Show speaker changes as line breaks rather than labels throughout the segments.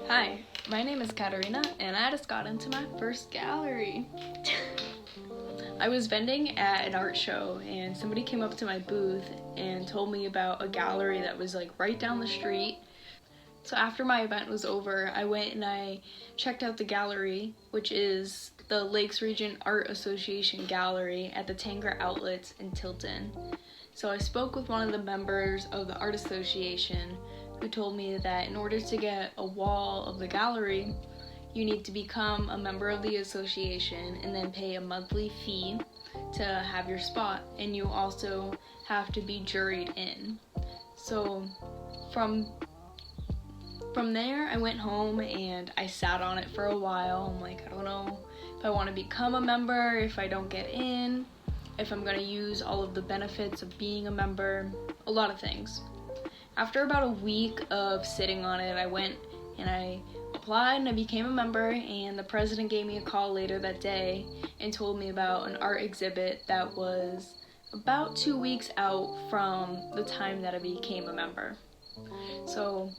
Hi, my name is Katarina, and I just got into my first gallery. I was vending at an art show, and somebody came up to my booth and told me about a gallery that was like right down the street. So after my event was over, I went and I checked out the gallery, which is the Lakes Region Art Association Gallery at the Tanger Outlets in Tilton. So I spoke with one of the members of the Art Association who told me that in order to get a wall of the gallery, you need to become a member of the association and then pay a monthly fee to have your spot, and you also have to be juried in. So from there, I went home and I sat on it for a while. I'm like, I don't know if I want to become a member, if I don't get in, if I'm going to use all of the benefits of being a member, a lot of things. After about a week of sitting on it, I went and I applied and I became a member, and the president gave me a call later that day and told me about an art exhibit that was about 2 weeks out from the time that I became a member. So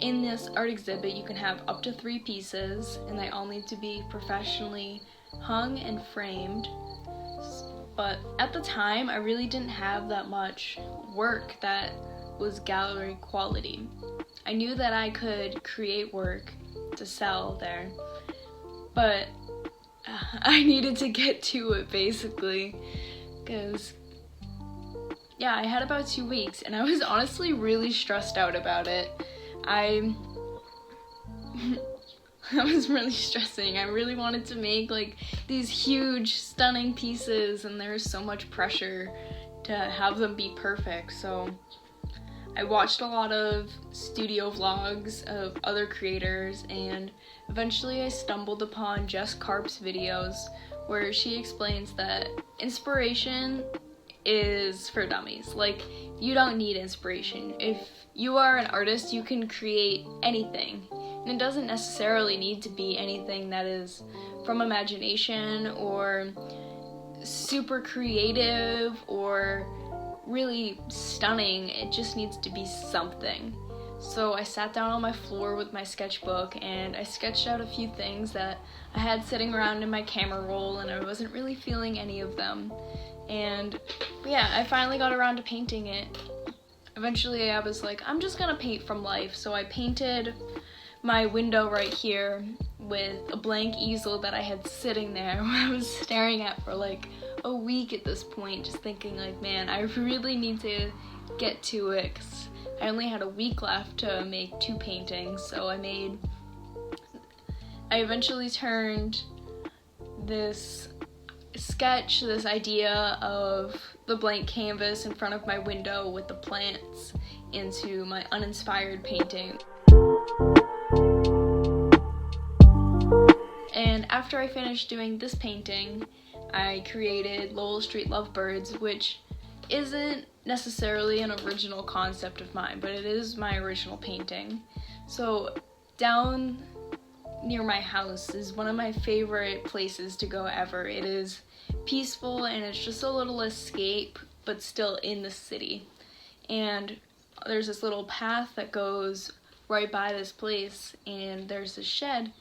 in this art exhibit, you can have up to 3 pieces, and they all need to be professionally hung and framed. But at the time, I really didn't have that much work that was gallery quality. I knew that I could create work to sell there, but I needed to get to it basically, because I had about 2 weeks and I was honestly really stressed out about it. I was really stressing. I really wanted to make like these huge, stunning pieces, and there was so much pressure to have them be perfect. So I watched a lot of studio vlogs of other creators, and eventually I stumbled upon Jess Karp's videos where she explains that inspiration is for dummies. Like, you don't need inspiration. If you are an artist, you can create anything. And it doesn't necessarily need to be anything that is from imagination or super creative or really stunning. It just needs to be something. So I sat down on my floor with my sketchbook and I sketched out a few things that I had sitting around in my camera roll, and I wasn't really feeling any of them. And I finally got around to painting it. Eventually I was like, I'm just gonna paint from life. So I painted my window right here with a blank easel that I had sitting there I was staring at for like a week at this point, just thinking like, man, I really need to get to it, because I only had a week left to make 2 paintings. So I eventually turned this sketch, this idea of the blank canvas in front of my window with the plants, into my uninspired painting. And after I finished doing this painting, I created Lowell Street Lovebirds, which isn't necessarily an original concept of mine, but it is my original painting. So down near my house is one of my favorite places to go ever. It is peaceful and it's just a little escape, but still in the city. And there's this little path that goes right by this place, and there's a shed,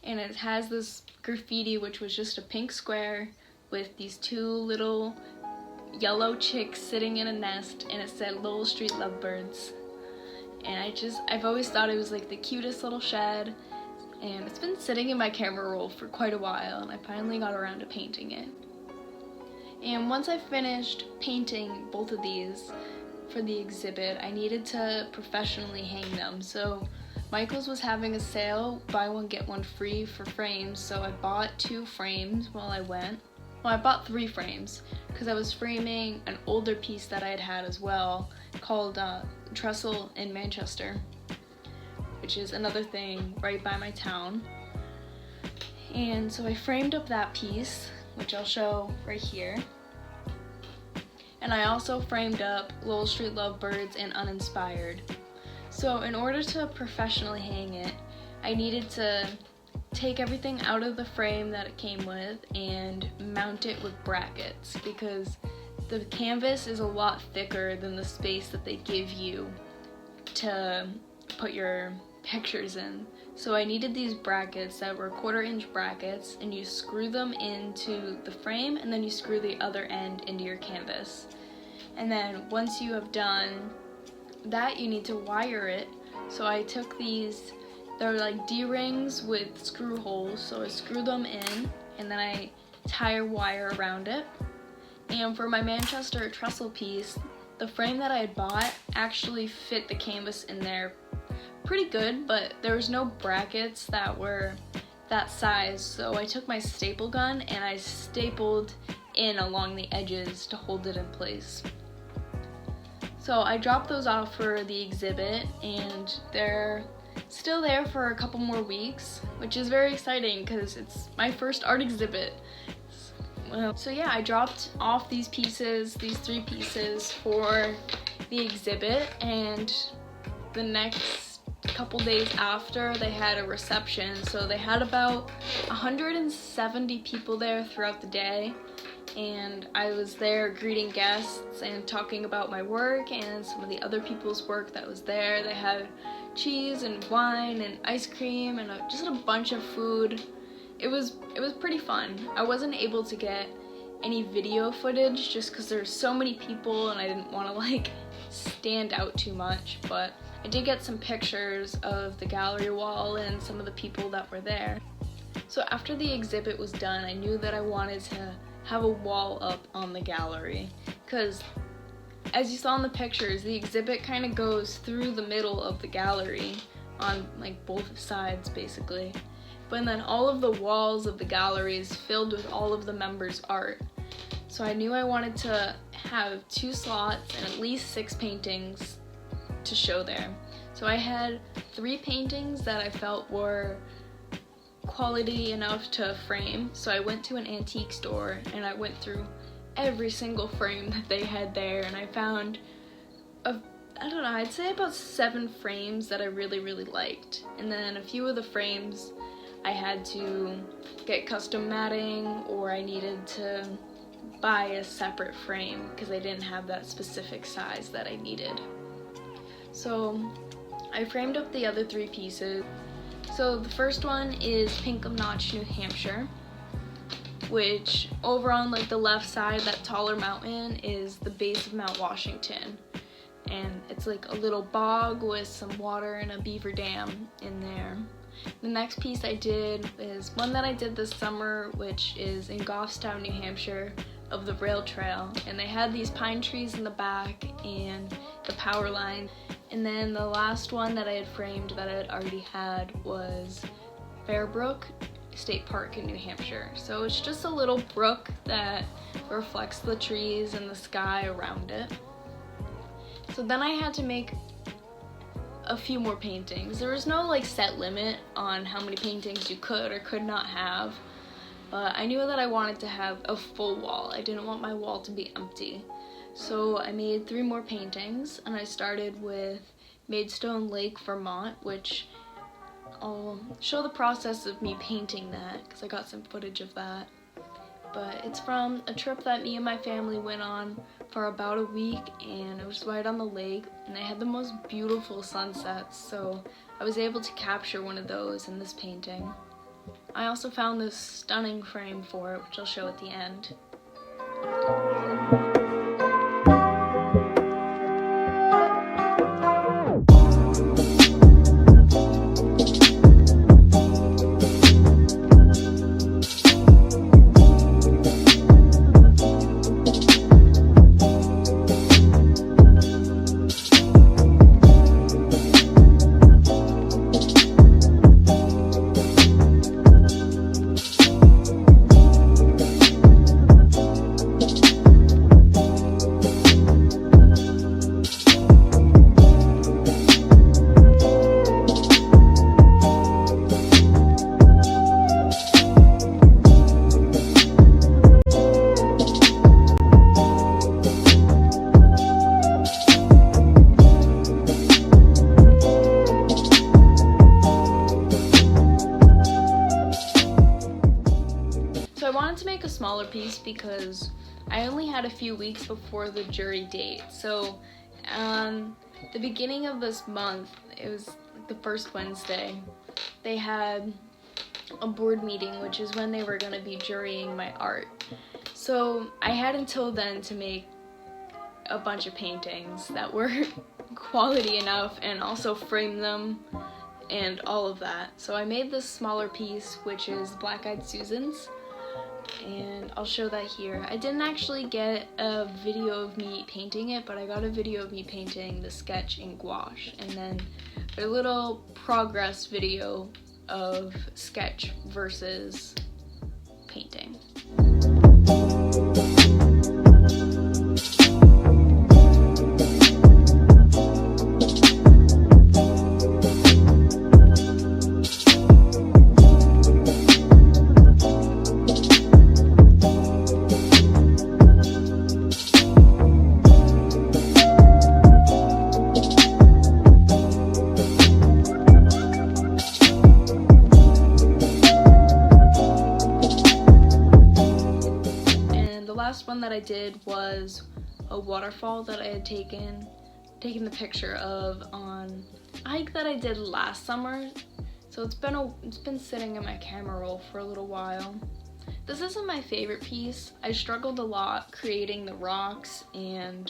and it has this graffiti, which was just a pink square with these 2 little yellow chicks sitting in a nest, and it said Lowell Street Lovebirds. And I've always thought it was like the cutest little shed, and it's been sitting in my camera roll for quite a while, and I finally got around to painting it. And once I finished painting both of these for the exhibit, I needed to professionally hang them. So Michaels was having a sale, buy one get one free for frames, so I bought 2 frames while I went. Well, I bought 3 frames because I was framing an older piece that I had had as well called Trestle in Manchester, which is another thing right by my town. And so I framed up that piece, which I'll show right here. And I also framed up Lowell Street Lovebirds and Uninspired. So in order to professionally hang it, I needed to take everything out of the frame that it came with and mount it with brackets, because the canvas is a lot thicker than the space that they give you to put your pictures in. So I needed these brackets that were 1/4-inch brackets, and you screw them into the frame and then you screw the other end into your canvas. And then once you have done that, you need to wire it. So I took these, they're like D-rings with screw holes, so I screw them in and then I tie a wire around it. And for my Manchester trestle piece, the frame that I had bought actually fit the canvas in there pretty good, but there was no brackets that were that size, so I took my staple gun and I stapled in along the edges to hold it in place. So I dropped those off for the exhibit, and they're still there for a couple more weeks, which is very exciting because it's my first art exhibit. So yeah, I dropped off these pieces, these 3 pieces for the exhibit, and the next couple days after, they had a reception. So they had about 170 people there throughout the day, and I was there greeting guests and talking about my work and some of the other people's work that was there. They had cheese and wine and ice cream and just a bunch of food. It was pretty fun. I wasn't able to get any video footage just because there's so many people and I didn't want to like stand out too much, but I did get some pictures of the gallery wall and some of the people that were there. So after the exhibit was done, I knew that I wanted to have a wall up on the gallery, because as you saw in the pictures, the exhibit kind of goes through the middle of the gallery on like both sides basically. But then all of the walls of the gallery is filled with all of the members' art. So I knew I wanted to have 2 slots and at least 6 paintings to show there. So I had 3 paintings that I felt were quality enough to frame. So I went to an antique store and I went through every single frame that they had there, and I found I don't know, I'd say about 7 frames that I really liked. And then a few of the frames I had to get custom matting, or I needed to buy a separate frame because I didn't have that specific size that I needed. So I framed up the other 3 pieces. So the first one is Pinkham Notch, New Hampshire, which over on like the left side, that taller mountain, is the base of Mount Washington. And it's like a little bog with some water and a beaver dam in there. The next piece I did is one that I did this summer, which is in Goffstown, New Hampshire, of the rail trail. And they had these pine trees in the back and the power line. And then the last one that I had framed that I had already had was Fairbrook State Park in New Hampshire. So it's just a little brook that reflects the trees and the sky around it. So then I had to make a few more paintings. There was no like set limit on how many paintings you could or could not have, but I knew that I wanted to have a full wall. I didn't want my wall to be empty. So I made 3 more paintings, and I started with Maidstone Lake, Vermont, which I'll show the process of me painting that because I got some footage of that. But it's from a trip that me and my family went on for about a week, and it was right on the lake, and they had the most beautiful sunsets, so I was able to capture one of those in this painting. I also found this stunning frame for it, which I'll show at the end. Smaller piece because I only had a few weeks before the jury date. So the beginning of this month, it was the first Wednesday, they had a board meeting, which is when they were going to be jurying my art. So I had until then to make a bunch of paintings that were quality enough and also frame them and all of that. So I made this smaller piece, which is Black Eyed Susans, and I'll show that here. I didn't actually get a video of me painting it, but I got a video of me painting the sketch in gouache, and then a little progress video of sketch versus painting. Last one that I did was a waterfall that I had taken the picture of on a hike that I did last summer. So it's been sitting in my camera roll for a little while. This isn't my favorite piece. I struggled a lot creating the rocks, and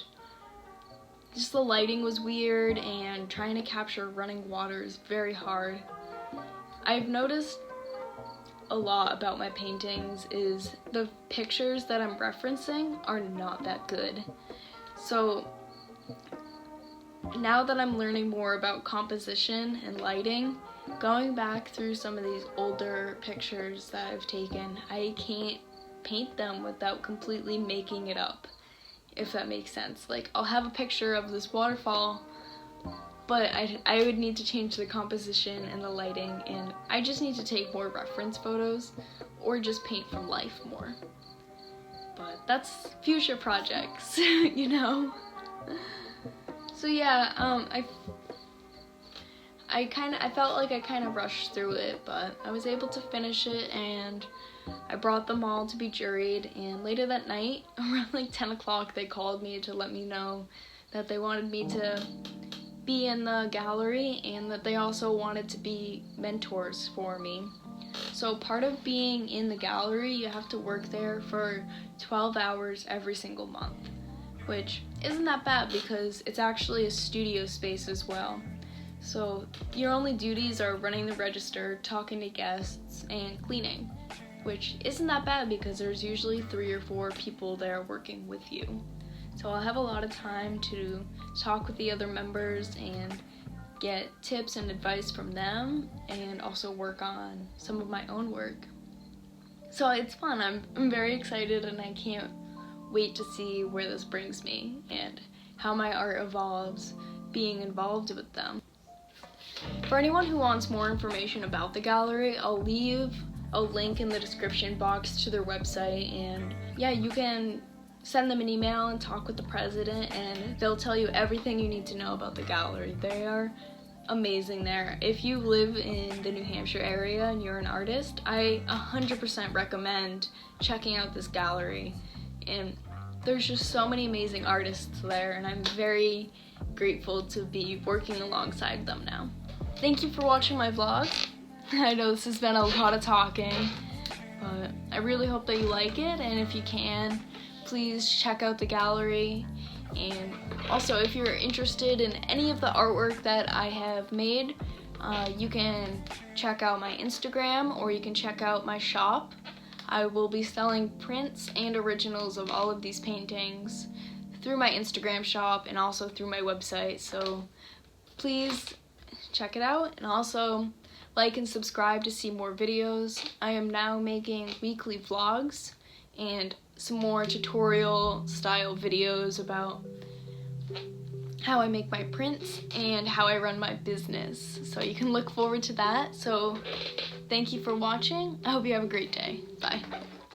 just the lighting was weird, and trying to capture running water is very hard. I've noticed a lot about my paintings is the pictures that I'm referencing are not that good. So now that I'm learning more about composition and lighting, going back through some of these older pictures that I've taken, I can't paint them without completely making it up, if that makes sense. Like, I'll have a picture of this waterfall, but I would need to change the composition and the lighting, and I just need to take more reference photos or just paint from life more. But that's future projects, you know? So yeah, I felt like I kind of rushed through it, but I was able to finish it, and I brought them all to be juried, and later that night, around like 10 o'clock, they called me to let me know that they wanted me to be in the gallery and that they also wanted to be mentors for me. So part of being in the gallery, you have to work there for 12 hours every single month, which isn't that bad because it's actually a studio space as well. So your only duties are running the register, talking to guests, and cleaning, which isn't that bad because there's usually 3 or 4 people there working with you. So I'll have a lot of time to talk with the other members and get tips and advice from them, and also work on some of my own work. So it's fun. I'm very excited, and I can't wait to see where this brings me and how my art evolves being involved with them. For anyone who wants more information about the gallery, I'll leave a link in the description box to their website, and yeah, you can send them an email and talk with the president, and they'll tell you everything you need to know about the gallery. They are amazing there. If you live in the New Hampshire area and you're an artist, I 100% recommend checking out this gallery. And there's just so many amazing artists there, and I'm very grateful to be working alongside them now. Thank you for watching my vlog. I know this has been a lot of talking, but I really hope that you like it, and if you can, please check out the gallery. And also, if you're interested in any of the artwork that I have made, you can check out my Instagram, or you can check out my shop. I will be selling prints and originals of all of these paintings through my Instagram shop and also through my website, so please check it out, and also like and subscribe to see more videos. I am now making weekly vlogs and some more tutorial style videos about how I make my prints and how I run my business, so you can look forward to that. So thank you for watching. I hope you have a great day. Bye.